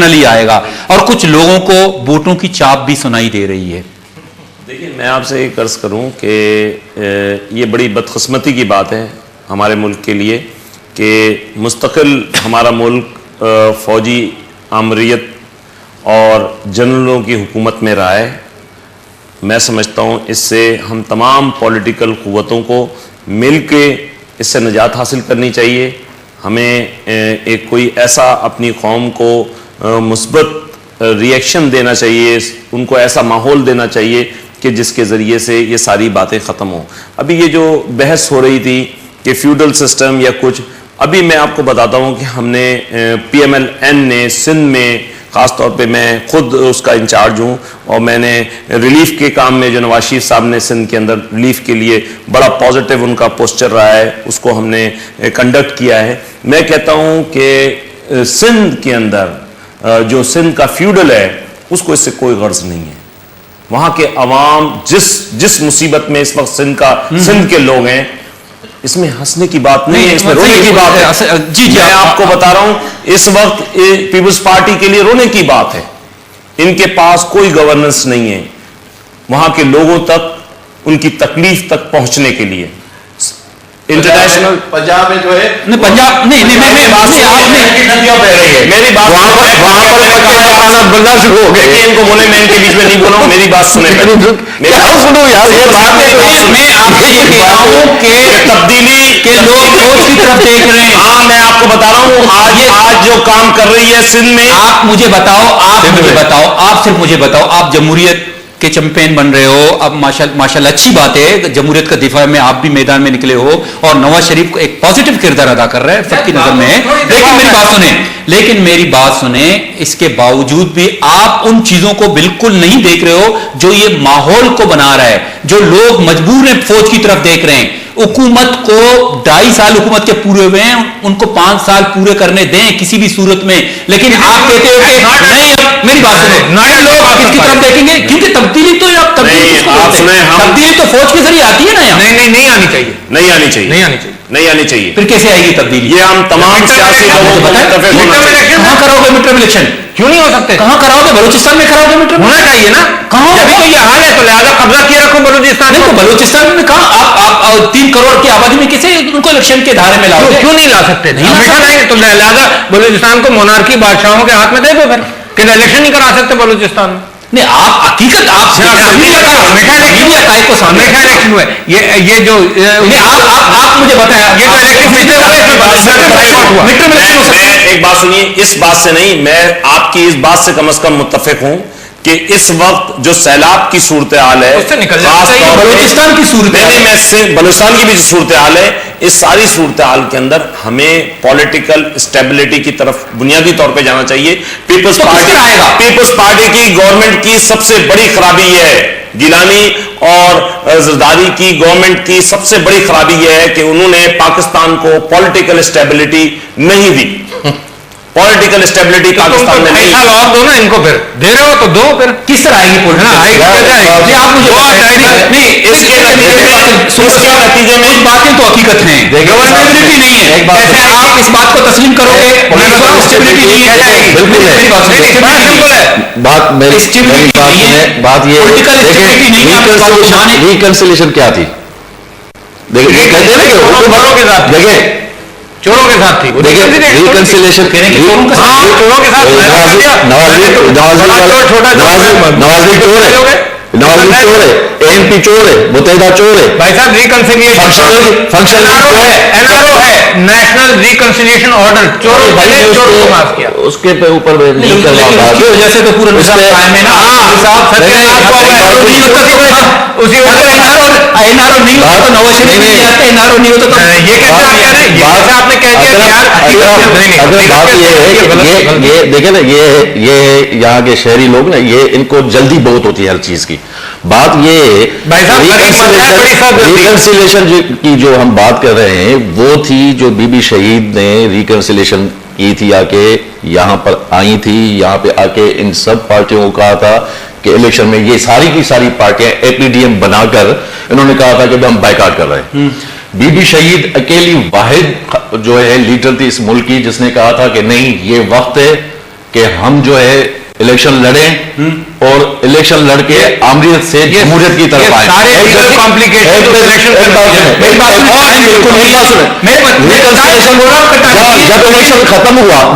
आएगा और कुछ लोगों को वोटों की चाप भी सुनाई दे रही है। देखिए, मैं आपसे एक अर्ज करूं कि ये बड़ी बदकिस्मती की बात है हमारे मुल्क के लिए कि मुस्तकिल हमारा मुल्क फौजी आमरीत और जनरलों की हुकूमत में रहा है। मैं समझता हूं इससे हम तमाम पॉलिटिकल क़ुव्वतों को मिल के इससे निजात हासिल करनी चाहिए। हमें एक कोई ऐसा अपनी कौम को मुस्बत रिएक्शन देना चाहिए, उनको ऐसा माहौल देना चाहिए कि जिसके ज़रिए से ये सारी बातें ख़त्म हों। अभी ये जो बहस हो रही थी कि फ्यूडल सिस्टम या कुछ, अभी मैं आपको बताता हूँ कि हमने PMLN ने सिंध में, ख़ास तौर पे मैं ख़ुद उसका इंचार्ज हूँ और मैंने रिलीफ के काम में जो नवाज शरीफ साहब ने सिंध के अंदर रिलीफ के लिए बड़ा पॉजिटिव उनका पोस्चर रहा है, उसको हमने कंडक्ट किया है। मैं कहता हूँ कि सिंध के अंदर जो सिंध का फ्यूडल है उसको इससे कोई गर्ज नहीं है। वहां के अवाम जिस मुसीबत में इस वक्त सिंध के लोग हैं, इसमें हंसने की बात नहीं है, इसमें रोने की बात है। जी मैं आपको बता रहा हूं, इस वक्त पीपल्स पार्टी के लिए रोने की बात है। इनके पास कोई गवर्नेंस नहीं है वहां के लोगों तक, उनकी तकलीफ तक पहुंचने के लिए। इंटरनेशनल पंजाब में जो है नहीं, पंजाब नहीं, मेरी बात बनना शुरू हो गया। इनको बोले, मैं इनके बीच में नहीं बोला हूं, मेरी बात सुने। सुनो यार, ये बात मैं आपसे ये कह रहा हूं कि तब्दीली के लोग फौज की तरफ देख रहे हैं। हाँ, मैं आपको बता रहा हूं आज जो काम कर रही है सिंध में। आप मुझे बताओ, आप सिर्फ मुझे बताओ, आप जमहूरियत के चैंपियन बन रहे हो। अब माशाल्लाह अच्छी बात है, जमहूरियत का दिफा में आप भी मैदान में निकले हो और नवाज शरीफ को एक पॉजिटिव किरदार अदा कर रहे हैं, सबकी नजर में है। लेकिन मेरी बात सुने, इसके बावजूद भी आप उन चीजों को बिल्कुल नहीं देख रहे हो जो ये माहौल को बना रहा है, जो लोग मजबूर हैं फौज की तरफ देख रहे हैं। हुकूमत को 2.5 साल हुकूमत के पूरे हुए हैं, उनको 5 साल पूरे करने दें किसी भी सूरत में। लेकिन आप कहते हो कि नहीं, अब मेरी बात सुनो, नहीं लोग किसकी तरफ देखेंगे, क्योंकि तब्दीली तो तब्दीली तो फौज के जरिए आती है ना। नहीं आनी चाहिए। फिर कैसे आएगी तब्दीली? ये हम तमाम सियासी लोगों को कहां कराओगे मिड टर्म इलेक्शन? क्यों नहीं हो सकते? कहां कराओगे? बलूचिस्तान में कराओगे मिड टर्म? होना चाहिए ना। कहां? अभी तो ये हाल है तो लिहाजा कब्जा किए रखो बलूचिस्तान। नहीं तो बलूचिस्तान में कहा आप 3 करोड़ की आबादी में कैसे उनको इलेक्शन के धारे में लाओगे? क्यों नहीं ला सकते? नहीं तो लिहाजा बलूचिस्तान को मोनार्की बादशाहों के हाथ में दे दो फिर, कि इलेक्शन नहीं करा सकते बलूचिस्तान में। नहीं, आप हकीकत आप इलेक्शन हुए ये जो आप मुझे बताया, ये एक बात सुनिए, इस बात से नहीं, मैं आपकी इस बात से कम से कम मुत्तफिक हूं कि इस वक्त जो सैलाब की सूरत हाल है, बलूचिस्तान की सूरत बलूचिस्तान की भी सूरत हाल है, इस सारी सूरत हाल के अंदर हमें पॉलिटिकल स्टेबिलिटी की तरफ बुनियादी तौर पे जाना चाहिए। पीपल्स पार्टी की गवर्नमेंट की सबसे बड़ी खराबी यह है, गिलानी और जरदारी की गवर्नमेंट की सबसे बड़ी खराबी यह है कि उन्होंने पाकिस्तान को पॉलिटिकल स्टेबिलिटी नहीं दी। पॉलिटिकल स्टेबिलिटी पाकिस्तान में नहीं। और दो ना इनको, फिर दे रहे हो तो दो, फिर किस तरह आएगी आएगी? आप मुझे नहीं, इसके नतीजे में बातें तो हकीकत हैं, गवर्नेबिलिटी नहीं है। कैसे आप इस बात को तस्लीम करोगे? स्टेबिलिटी नहीं है। बिल्कुल बात ये रिकंसिलिएशन क्या थी? देखिए चोरों के साथ थी। रिकंसिलिएशन नवाज चोर है, ANP चोर है, मुतहिदा चोर है। भाई साहब रिकंसिलिएशन फंक्शन NRO है, नेशनल रिकंसिलिएशन ऑर्डर। चोरों को माफ किया, उसके ऊपर जैसे तो पूरा NRO नहीं होता तो नवाज शरीफ नहीं आते, NRO नहीं होता तो ये कैसे आप कह रहे हैं? आपने कह दिया अगर बात ये देखे ना, ये यहाँ के शहरी लोग ना, ये इनको जल्दी बहुत होती है हर चीज की। बात ये रिकंसिलिएशन की जो हम बात कर रहे हैं वो थी जो बीबी शहीद ने रिकंसिलिएशन की थी, आके यहाँ पर आई थी, यहाँ पे आके इन सब पार्टियों को कहा था कि इलेक्शन में ये सारी की सारी पार्टियां APDM बनाकर इन्होंने कहा था कि हम बायकॉट कर रहे हैं। बीबी शहीद अकेली वाहिद जो है लीडर थी इस मुल्क की जिसने कहा था कि नहीं, ये वक्त है कि हम जो है इलेक्शन लड़ें और इलेक्शन लड़के आमरीत से जमहूरियत की तरफ आए। सारे लीगल कॉम्प्लिकेशन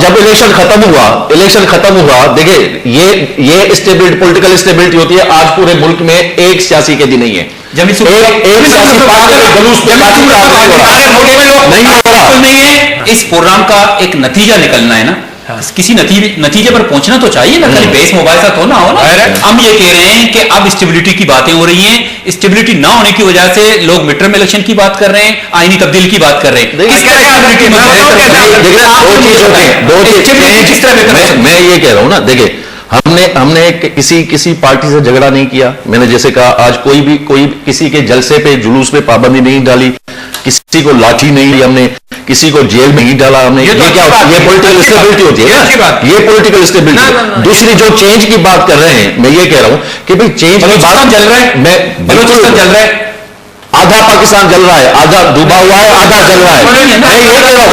जब इलेक्शन खत्म हुआ, देखिए ये स्टेबिलिटी, पॉलिटिकल स्टेबिलिटी होती है। आज पूरे मुल्क में एक सियासी कैदी नहीं है, एक सियासी पार्टी के जुलूस पे नहीं हो रहा। नहीं है। इस प्रोग्राम का एक नतीजा निकलना है ना, किसी नतीजे पर पहुंचना तो चाहिए ना, खाली बेस मोबाइल तो ना हो ना। हम ये कह रहे हैं कि अब स्टेबिलिटी की बातें हो रही हैं, स्टेबिलिटी ना होने की वजह से लोग मिड टर्म इलेक्शन की बात कर रहे हैं, आईनी तब्दीली की बात कर रहे हैं। मैं ये कह रहा हूं ना, देखिए हमने किसी पार्टी से झगड़ा नहीं किया। मैंने जैसे कहा, आज कोई किसी के जलसे पे जुलूस पे पाबंदी नहीं डाली, किसी को लाठी नहीं दी हमने, किसी को जेल में नहीं डाला हमने। ये क्या, ये पॉलिटिकल स्टेबिलिटी होती है ना, ये पॉलिटिकल स्टेबिलिटी। दूसरी जो चेंज की बात कर रहे हैं, मैं ये कह रहा हूं कि भाई चेंज की बात चल रहा है, बलूचिस्तान चल रहा है, आधा पाकिस्तान जल रहा है, आधा डूबा हुआ है, आधा जल रहा है। मैं ये कह रहा हूं,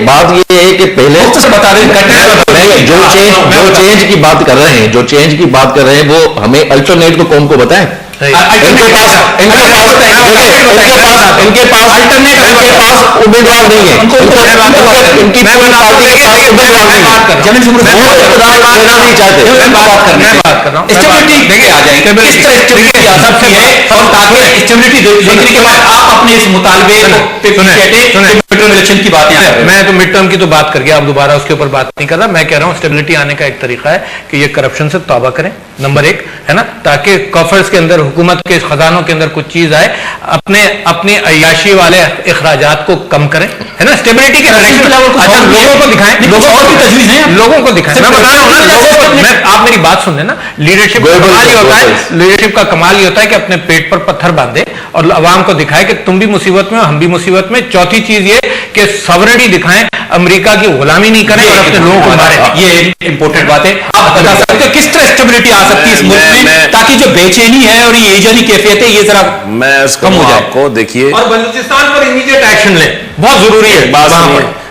बात ये है कि पहले जो चेंज की बात कर रहे हैं वो हमें अल्टरनेट तो कौम को बताएं। इनके पास उम्मीदवार नहीं है, इनकी पूरी पार्टी के पास उम्मीदवार नहीं इलेक्शन की बात है। मैं तो मिड टर्म की तो बात कर गया, अब दोबारा उसके ऊपर बात नहीं कर रहा। मैं कह रहा हूं स्टेबिलिटी आने का एक तरीका है कि ये करप्शन से तौबा करें, नंबर एक है ना, ताकि कॉफर्स के अंदर, हुकूमत के खजानों के अंदर कुछ चीज आए, अपने अय्याशी वाले अखराजात को कम करें, है ना। स्टेबिलिटी के लोगों को दिखाएं, लोगों को दिखाएं। मैं बता रहा हूं ना, लोगों को, आप मेरी बात सुन लेना। लीडरशिप का कमाल ही होता है, लीडरशिप का कमाल ही होता है कि अपने पेट पर पत्थर बांधे और अवाम को दिखाए कि तुम भी मुसीबत में हो, हम भी मुसीबत में। चौथी चीज ये कि सॉवरेनिटी दिखाएं, अमेरिका की गुलामी नहीं करें और अपने लोगों को मारें। ये इंपॉर्टेंट बात है। आप बता सकते हो किस तरह स्टेबिलिटी आ सकती है इस मुल्क में, ताकि जो बेचैनी है और ये एजनी कैफियत है ये जरा कम हो जाए। आपको देखिए, और बलूचिस्तान पर इमीडिएट एक्शन लें, बहुत जरूरी है।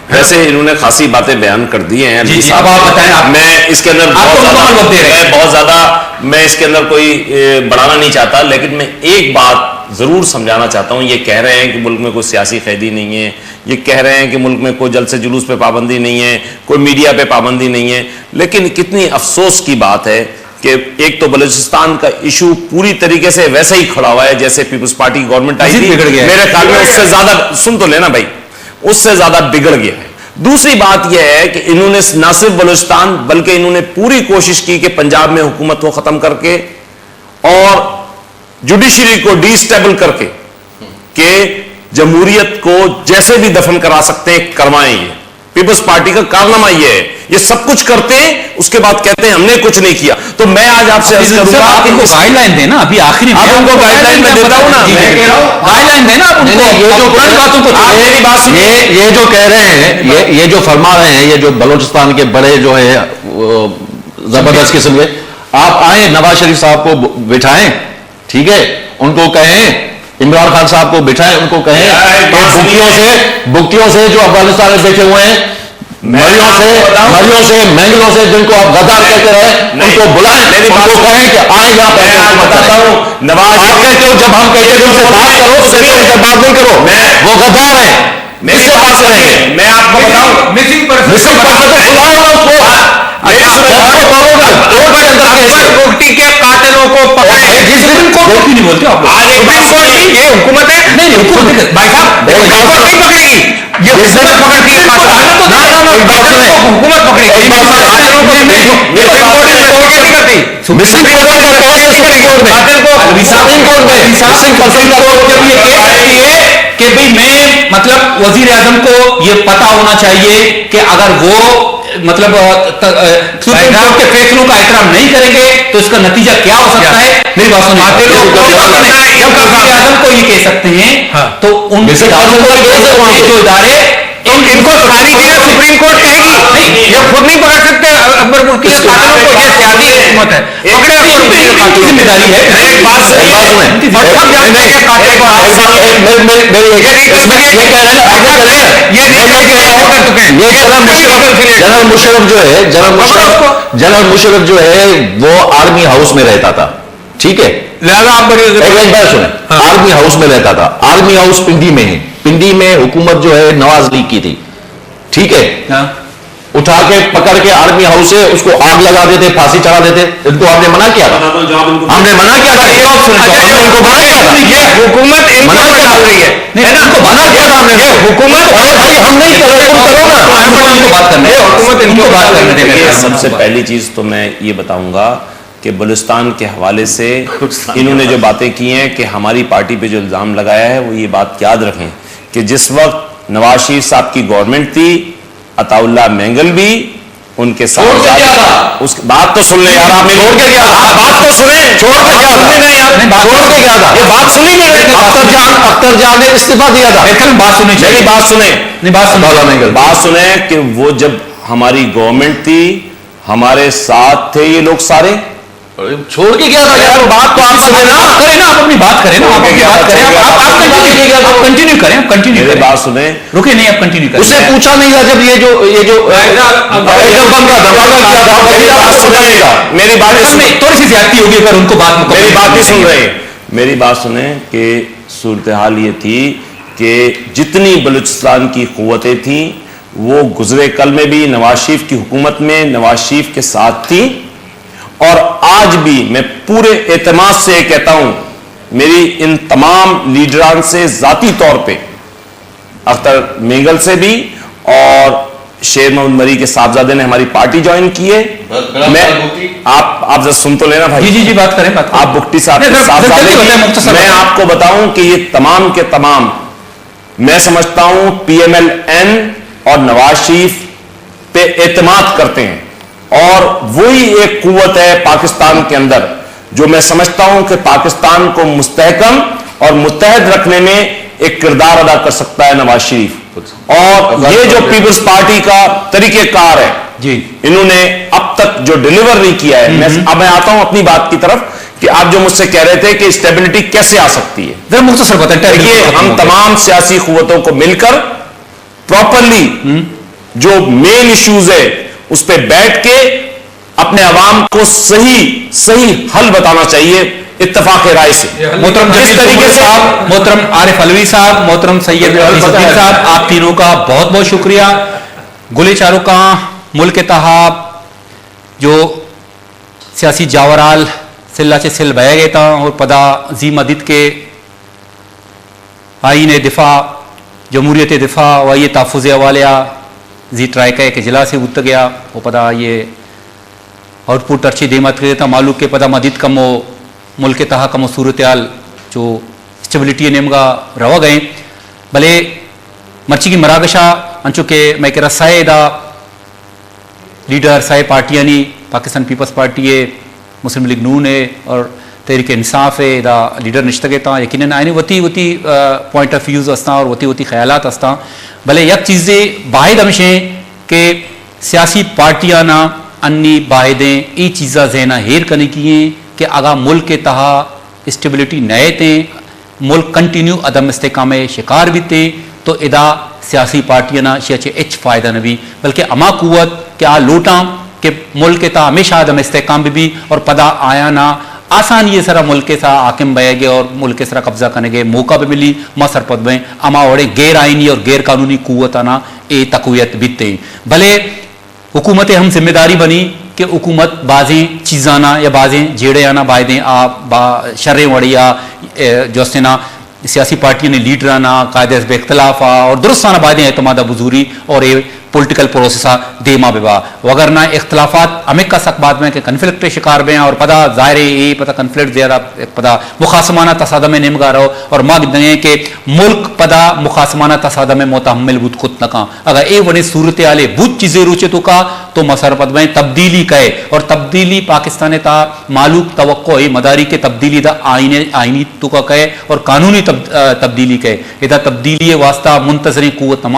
वैसे इन्होंने खासी बातें बयान कर दी हैं। अब आप बताएं। मैं इसके अंदर बहुत ज्यादा मैं इसके अंदर कोई बढ़ाना नहीं चाहता, लेकिन मैं एक बात जरूर समझाना चाहता हूं। ये कह रहे हैं कि मुल्क में कोई सियासी कैदी नहीं है, ये कह रहे हैं कि मुल्क में कोई जलसे जुलूस पे पाबंदी नहीं है, कोई मीडिया पे पाबंदी नहीं है, लेकिन कितनी अफसोस की बात है कि एक तो बलूचिस्तान का इशू पूरी तरीके से वैसे ही खड़ा हुआ है जैसे पीपल्स पार्टी की गवर्नमेंट आई थी। मेरे ख्याल में उससे ज्यादा, सुन तो लेना भाई, उससे ज्यादा बिगड़ गया है। दूसरी बात यह है कि इन्होंने न सिर्फ बलूचिस्तान बल्कि इन्होंने पूरी कोशिश की कि पंजाब में हुकूमत को खत्म करके और जुडिशरी को डिस्टेबल करके कि जमहूरियत को जैसे भी दफन करा सकते हैं करवाएं। ये पीपल्स पार्टी का कारनामा ये है। ये सब कुछ करते हैं, उसके बाद कहते हैं हमने कुछ नहीं किया। तो मैं आज आपसे अर्ज करूंगा, आप इनको गाइडलाइन देना, अभी आखिरी आप उनको गाइडलाइन में देता हूं ना, गाइडलाइन देना आप उनको। ये जो बातों को मेरी बात सुनिए, ये जो कह रहे हैं, ये जो फरमा रहे हैं, ये जो बलूचिस्तान के बड़े जो है जबरदस्त किस्म के, आप आए नवाज शरीफ साहब को बिठाएं, ठीक है, उनको कहें, इमरान खान साहब को बिठाएं, उनको कहें बुकियों से जो अफगानिस्तान में बैठे हुए हैं, मरियों से मैंगलों से जिनको आप गद्दार कहते रहे, उनको बुलाएं, उनको कहें कि आए यहाँ पे। बताता हूं, नवाज आप कहते हो, जब हम कहते थे उनसे बात करो तो कहते उनसे बात नहीं करो, वो गद्दार है, मेरी बात करेंगे। मैं आपको बताऊं, मिसिंग पर्सन के कातिलों को पकड़े, नहीं बोलते आप लोग। ये हुकूमत है, नहीं हुकूमत भाई साहब नहीं पकड़ेगी, ये हुकूमत पकड़ती है, हुकूमत पकड़ेगी। कि भाई मैं मतलब वजीर आजम को ये पता होना चाहिए कि अगर वो मतलब सुप्रीम कोर्ट के फैसलों का एहतराम नहीं करेंगे तो इसका नतीजा क्या हो सकता है। मेरी बात सुनिए, जब वजीर आजम को ये कह सकते हैं तो उन जो इदारे इनको सारी चीजें सुप्रीम कोर्ट कहेगी, ये खुद नहीं पकड़ सकते अकबर मुल्की कातिलों को। ये हुकूमत है, पकड़े और जिम्मेदारी है। एक बात सही है। जनरल मुशर्रफ जो है वो आर्मी हाउस में रहता था, ठीक है, लिहाजा आप बड़ी एक बार सुने, आर्मी हाउस में रहता था। आर्मी हाउस पिंडी में है, पिंडी में हुकूमत जो है नवाज लीग की थी, ठीक है, उठा के पकड़ के आर्मी हाउस से उसको आग लगा देते, फांसी चढ़ा देते। इनको आपने मना किया था, हमने मना किया था, हमने इनको मना किया था, ये हुकूमत इनको डाल रही है ना, इनको मना किया था हमने, ये हुकूमत अरे भाई हम नहीं कर रहे, तुम करो ना, इनको बात करने दे, हुकूमत इनको बात करने दे। देखिए, सबसे पहली चीज तो मैं ये बताऊंगा कि बलूचिस्तान के हवाले से इन्होंने जो बातें की हैं कि हमारी पार्टी पे जो इल्जाम लगाया है, वो ये बात याद रखें कि जिस वक्त नवाज शरीफ साहब की गवर्नमेंट थी, अताउल्लाह मैंगल भी उनके साथ उस बात तो सुन ले यार, आप छोड़ के क्या, बात तो सुने, छोड़ के क्या सुने नहीं यार, छोड़ के क्या था, ये बात सुनी नहीं रही। अख्तर जान ने इस्तीफा दिया था, बात सुनी चाहिए, बात सुने, बात सुने कि वो जब हमारी गवर्नमेंट थी, हमारे साथ थे ये लोग सारे, छोड़ के क्या था यार, बात तो आप सुने ना, करें ना, आप अपनी बात करें ना, आप अपनी बात करें, आप कंटिन्यू करें, आप कंटिन्यू मेरी करें, बात सुने, रुके नहीं, आप कंटिन्यू करें। उससे पूछा नहीं था जब ये जो एकदम बम का धमाका किया था, मेरी बात इसमें थोड़ी सी ज्यादती होगी अगर उनको बात मेरी बात नहीं सुन रहे, मेरी बात सुने कि सूरत हाल ये थी कि जितनी बलूचिस्तान की कुव्वतें थी वो गुजरे कल में भी नवाज शरीफ की हुकूमत में नवाज शरीफ के साथ थी, और आज भी मैं पूरे एतमाद से कहता हूं, मेरी इन तमाम लीडरान से जाती तौर पे, अख्तर मेंगल से भी और शेर मोहम्मद मरी के साहबजादे ने हमारी पार्टी ज्वाइन की है। मैं आप जरा सुन तो लेना भाई, जी बात करें, बात करें। आप बुक्टी साहब के साहबजादे की, मैं आपको बताऊं कि ये तमाम के तमाम मैं समझता हूं PMLN और नवाज शरीफ पे एतमाद करते हैं, और वही एक कुव्वत है पाकिस्तान के अंदर जो मैं समझता हूं कि पाकिस्तान को मुस्तहकम और मुत्तहद रखने में एक किरदार अदा कर सकता है नवाज शरीफ। और ये जो पीपल्स पार्टी का तरीकेकार है जी, इन्होंने अब तक जो डिलीवर नहीं किया है, अब मैं आता हूं अपनी बात की तरफ कि आप जो मुझसे कह रहे थे कि स्टेबिलिटी कैसे आ सकती है, जरा मुख्तसर बताएं। देखिए, हम तमाम सियासी कुव्वतों को मिलकर प्रॉपरली जो मेन इश्यूज है उस पर बैठ के अपने अवाम को सही हल बताना चाहिए इत्तेफाक राय से। मोहतरम जिस तरीके से मोहतरम आरिफ अलवी साहब, मोहतरम सैयद अजीजुद्दीन साहब, आप तीनों का बहुत बहुत शुक्रिया। गुले चारों का मुल्क तहा जो सियासी जावराल सिल्ला से सिल बह गए था, और पदा जी मदद के आईन दिफा जमहूरियत दिफा व ये तहफ़ुज़ अवालिया जी ट्राइका के जिला से उतर गया, वो पदा ये आउटपुट अच्छी देमत के था मालूम के पदा मदद कमो मुल्क तहा कमो सूरत हाल जो स्टेबिलिटी नेमगा रवा गए भले मर्ची की मरागशा अंचो के मैं कह रहा साए दा लीडर साए पार्टियाँ नहीं, पाकिस्तान पीपल्स पार्टी है, मुस्लिम लीग नून है और तहरीक इंसाफ है, दा लीडर निश्तगे था यकीनन आने वती पॉइंट ऑफ व्यूज़ अस्ता और वती ख्यालात अस्ता। भले यक चीज़ें बाहिद हमेशा के सियासी पार्टियाँ ना अन्नी बाहिदें ये चीज़ा जहना हेर करने की हैं कि अगर मुल्क के तहा स्टेबिलिटी नए थे, मुल्क कंटिन्यू अदम इस्तेकाम शिकार भी थे, तो इदा सियासी पार्टियाँ ना शेचे एच फ़ायदा न भी, बल्कि अमा कुवत के आ लूटा कि मुल्क के तहा हमेशा अदम इस्तेकाम भी और पदा आया ना आसान ये सारा मुल्क के साथ आकिम बह गए और मुल्क के सारा कब्जा करने के मौका भी मिली मसर पद में अमा वड़े गैर आइनी और गैर कानूनी कुव्वत आना ए तकवीत बीतते भले हुकूमत हम जिम्मेदारी बनी कि हुकूमत बाज़ें चीज़ाना या बाज़ें जेड़े आना बायदें आ शर्रें वड़िया जोस्तना सियासी पार्टियों ने लीडराना कायदे बे इख्तलाफा और दुरुस्ताना बायदें एतमादा बुजूरी और ये पॉलिटिकल प्रोसेसा देमा बेबा वगरना इख्तलाफात हमें का सक बाद में कि कन्फ्लिक्ट शिकार में और पदा ज़ाहिर ये पता कन्फ्लिक्ट ज़्यादा पदा मुखासमाना तसादम में निमगा रहो और मांग दें कि मुल्क पदा मुखासमाना तसादम में मोतहम्मिल बुत खुद नका अगर ए वने सूरत आले बुत चीज़ें रुचे तो मसर पद में तब्दीली कहे और तब्दीली पाकिस्तान ता मालूक तवक्को मदारी के तब्दीली दा आइनी तो का कहे और कानूनी तब्दीली कहे इदा तब्दीली वास्ता मुंतजरी कुव्वत तमाम